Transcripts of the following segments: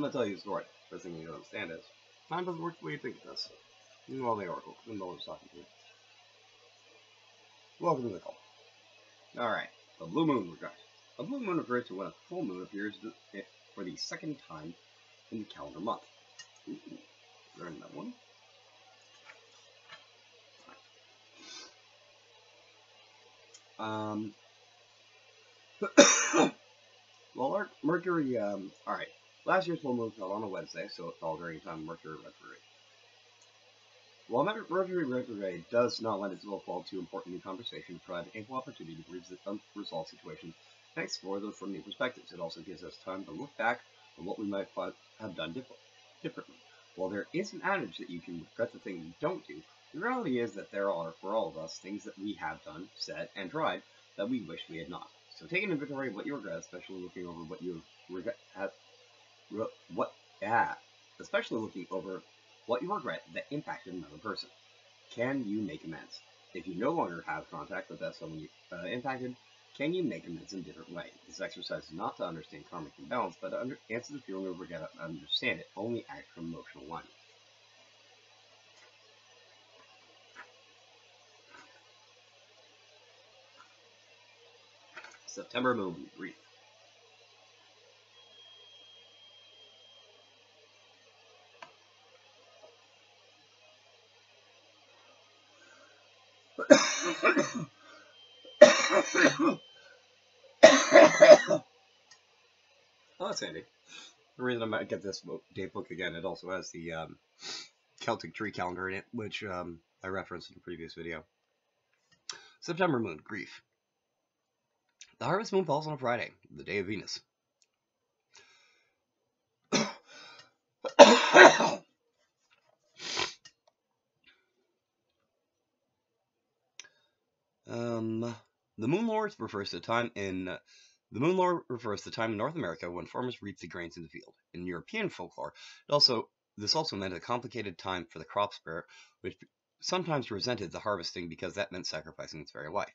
gonna tell you a story. First thing you don't understand is time doesn't work the way you think it does. Well, the oracle. I know what I was talking to. Welcome to the call. Alright, the blue moon regard. A blue moon refers to when a full moon appears for the second time in the calendar month. Ooh, learned that one. Well, Mercury, alright. Last year's full moon fell on a Wednesday, so it fell during a time of Mercury retrograde. While Mercury retrograde does not lend itself well to important new conversation, provide ample opportunity to resolve situations and explore them from new perspectives. It also gives us time to look back on what we might have done differently. While there is an adage that you can regret the thing you don't do, the reality is that there are, for all of us, things that we have done, said, and tried that we wish we had not. So take an inventory of what you regret, especially looking over what you regret that impacted another person. Can you make amends? If you no longer have contact with that someone you impacted, can you make amends in a different way? This exercise is not to understand karmic imbalance, but to answer the feeling of regret and understand it. Only act from emotional alignment. September moon, grief. Oh, that's handy. The reason I might get this date book again, it also has the Celtic tree calendar in it, which I referenced in a previous video. September moon, grief. The harvest moon falls on a Friday, the day of Venus. The Moon Lord refers to time in North America when farmers reap the grains in the field. In European folklore, this also meant a complicated time for the crop spirit, which sometimes resented the harvesting because that meant sacrificing its very life.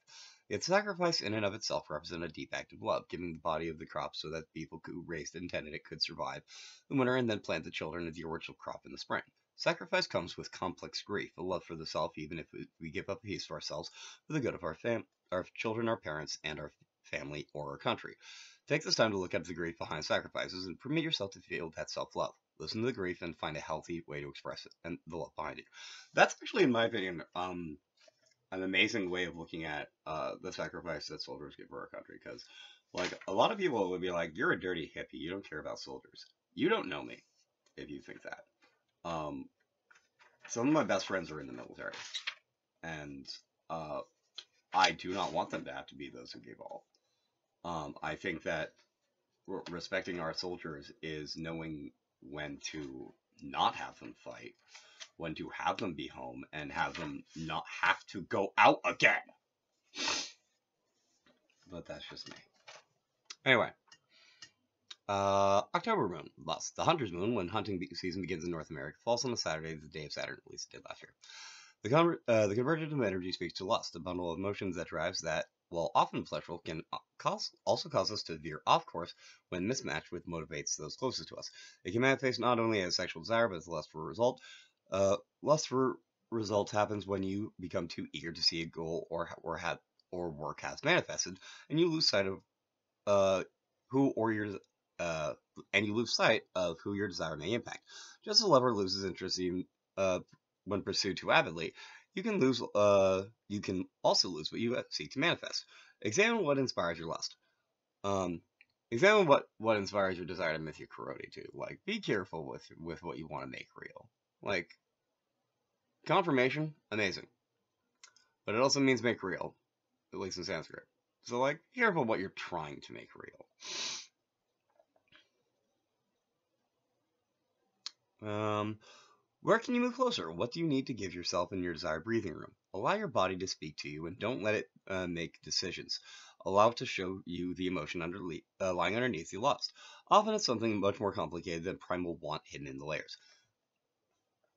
Yet sacrifice in and of itself represented a deep act of love, giving the body of the crop so that the people who raised and tended it could survive the winter and then plant the children of the original crop in the spring. Sacrifice comes with complex grief, a love for the self, even if we give up a piece of ourselves for the good of our children, our parents, and our family or our country. Take this time to look at the grief behind sacrifices and permit yourself to feel that self-love. Listen to the grief and find a healthy way to express it and the love behind it. That's actually, in my opinion, an amazing way of looking at the sacrifice that soldiers give for our country. Because, like, a lot of people would be like, "You're a dirty hippie. You don't care about soldiers." You don't know me if you think that. Some of my best friends are in the military, and I do not want them to have to be those who gave all. I think that respecting our soldiers is knowing when to not have them fight, when to have them be home, and have them not have to go out again. But that's just me. Anyway. October moon, lust. The hunter's moon, when hunting season begins in North America, falls on a Saturday, the day of Saturn, at least it did last year. The convergence of energy speaks to lust, a bundle of emotions that drives that, while often pleasurable, can also cause us to veer off course when mismatched with motivates those closest to us. It can manifest not only as sexual desire, but as lust for a result. Lust for results happens when you become too eager to see a goal or work has manifested, and you lose sight of and you lose sight of who your desire may impact. Just as a lover loses interest even when pursued too avidly, you can also lose what you seek to manifest. Examine what inspires your lust. Examine what inspires your desire to myth your karate too. Like, be careful with what you want to make real. Like, confirmation, amazing. But it also means make real, at least in Sanskrit. So, like, be careful what you're trying to make real. Where can you move closer? What do you need to give yourself in your desired breathing room? Allow your body to speak to you and don't let it make decisions. Allow it to show you the emotion lying underneath the lust. Often it's something much more complicated than primal want hidden in the layers.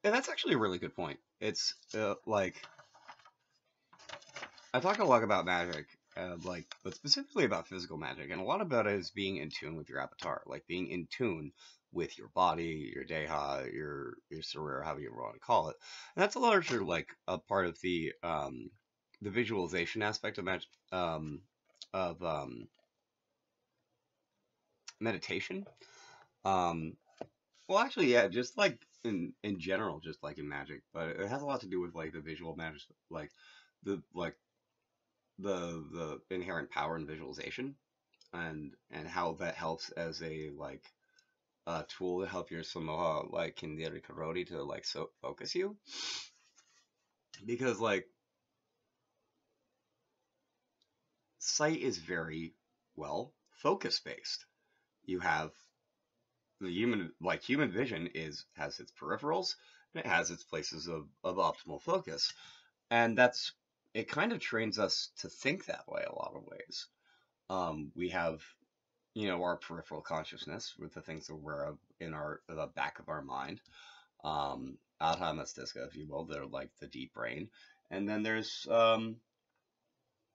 And that's actually a really good point. It's like, I talk a lot about magic, but specifically about physical magic, and a lot about it is being in tune with your avatar, like being in tune with your body, your deha, your surrender, however you want to call it. And that's a larger like a part of the visualization aspect of of um, meditation. Um, well, actually, yeah, just like in general, just like in magic, but it has a lot to do with like the visual magic, the like the inherent power in visualization, and how that helps as a like a tool to help your samoa like kindiri karori to like focus you, because like sight is very well focus based. You have the human vision is has its peripherals and it has its places of optimal focus, and that's it kind of trains us to think that way a lot of ways. We have, our peripheral consciousness with the things that we're aware of in the back of our mind, Atha Mastika, if you will. They're like the deep brain, and then there's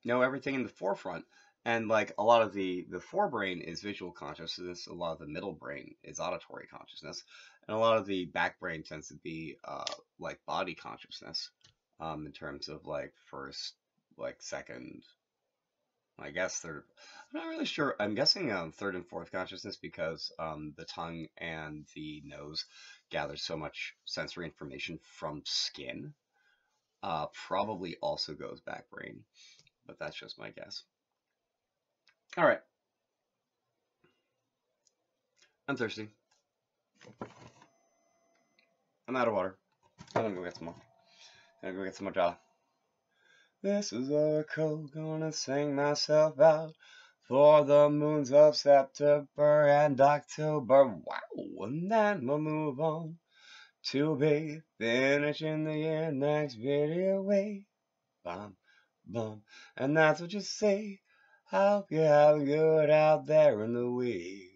everything in the forefront, and like a lot of the forebrain is visual consciousness, a lot of the middle brain is auditory consciousness, and a lot of the back brain tends to be like body consciousness, in terms of like first, like second, I guess third. I'm not really sure. I'm guessing third and fourth consciousness, because the tongue and the nose gather so much sensory information from skin. Probably also goes back brain, but that's just my guess. All right, I'm thirsty. I'm out of water. I'm gonna go get some more. I'm gonna go get some more jala. This is a code, gonna sing myself out for the moons of September and October. Wow, and then we'll move on to be finishing the year next video. Wait, bum, bum, and that's what you say. Hope you're having good out there in the week.